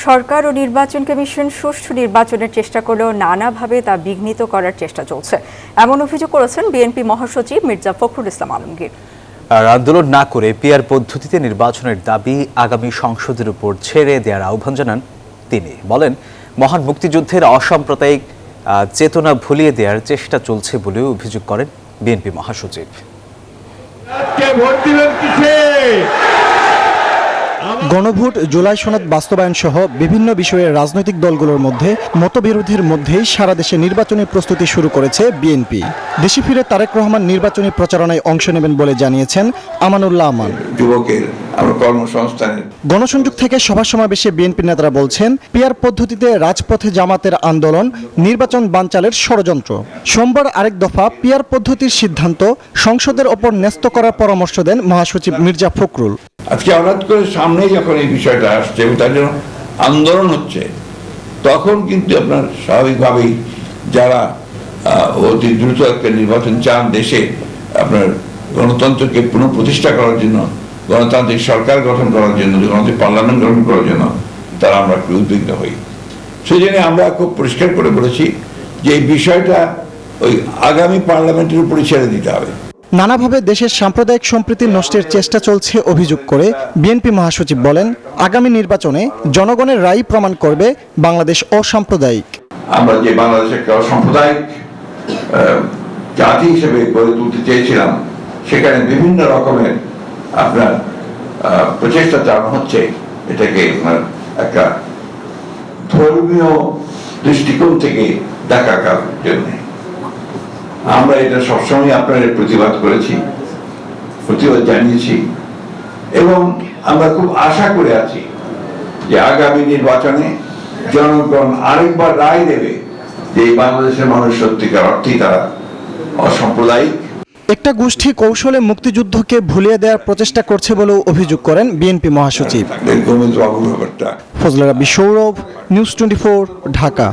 সরকার ও নির্বাচন কমিশন সুষ্ঠু নির্বাচনের চেষ্টা করলেও নানাভাবে তা বিঘ্নিত করার চেষ্টা চলছে, এমন অভিযোগ করেছেন বিএনপি মহাসচিব মির্জা ফখরুল ইসলাম আলমগীর। আর আন্দোলন না করে পিআর পদ্ধতিতে নির্বাচনের দাবি আগামী সংসদের উপর ছেড়ে দেওয়ার আহ্বান জানান তিনি। বলেন, মহান মুক্তিযুদ্ধের অসাম্প্রদায়িক চেতনা ভুলিয়ে দেওয়ার চেষ্টা চলছে বলেও অভিযোগ করেন বিএনপি মহাসচিব। গণভোট, জুলাই সনদ বাস্তবায়ন সহ বিভিন্ন বিষয়ে রাজনৈতিক দলগুলোর মধ্যে মতবিরোধের মধ্যেই সারা দেশে নির্বাচনী প্রস্তুতি শুরু করেছে বিএনপি। দেশে ফিরে তারেক রহমান নির্বাচনী প্রচারণায় অংশ নেবেন বলে জানিয়েছেন আমানুল্লাহ আমান। যুবকের কর্মসংস্থানের গণসংযোগ থেকে সভা সমাবেশে বিএনপি নেতারা বলছেন, পিআর পদ্ধতিতে রাজপথে জামাতের আন্দোলন নির্বাচন বানচালের ষড়যন্ত্র। সোমবার আরেক দফা পিআর পদ্ধতির সিদ্ধান্ত সংসদের ওপর ন্যস্ত করার পরামর্শ দেন মহাসচিব মির্জা ফখরুল। আজকে হঠাৎ করে সামনে যখন এই বিষয়টা আসছে এবং তার জন্য আন্দোলন হচ্ছে, তখন কিন্তু আপনার স্বাভাবিকভাবেই যারা অতি দ্রুত একটা নির্বাচন চান, দেশে আপনার গণতন্ত্রকে পুনঃপ্রতিষ্ঠা করার জন্য, গণতান্ত্রিক সরকার গঠন করার জন্য, গণতান্ত্রিক পার্লামেন্ট গঠন করার জন্য তারা আমরা একটু উদ্বিগ্ন হই। সেই জন্য আমরা খুব পরিষ্কার করে বলেছি যে এই বিষয়টা ওই আগামী পার্লামেন্টের উপরই ছেড়ে দিতে হবে। নানাভাবে দেশের সাম্প্রদায়িক সম্প্রীতি নষ্টের চেষ্টা চলছে অভিযোগ করে বিএনপি মহাসচিব বলেন, আগামী নির্বাচনে জনগণের রায় প্রমাণ করবে বাংলাদেশ অসাম্প্রদায়িক। আমরা যে বাংলাদেশের একটা অসাম্প্রদায়িক জাতি হিসেবে গড়ে তুলতে চেয়েছিলাম, সেখানে বিভিন্ন রকমের আপনার প্রচেষ্টা চালানো হচ্ছে এটাকে আপনার একটা ধর্মীয় দৃষ্টিকোণ থেকে দেখার জন্য। আমরা এটা সবসময় আপনাদের প্রতিবাদ করেছি, প্রতিবাদ জানিয়েছি এবং আমরা খুব আশা করে আছি যে আগামী নির্বাচনে জনগণ আরেকবার রায় দেবে যে বাংলাদেশের মানুষ সত্যিকার অর্থেই তারা অসাম্প্রদায়িক। একটা গোষ্ঠী কৌশলে মুক্তিযুদ্ধকে ভুলিয়ে দেওয়ার প্রচেষ্টা করছে বলেও অভিযোগ করেন বিএনপি মহাসচিব। ফজলে রাব্বি সৌরভ, নিউজ 24, ঢাকা।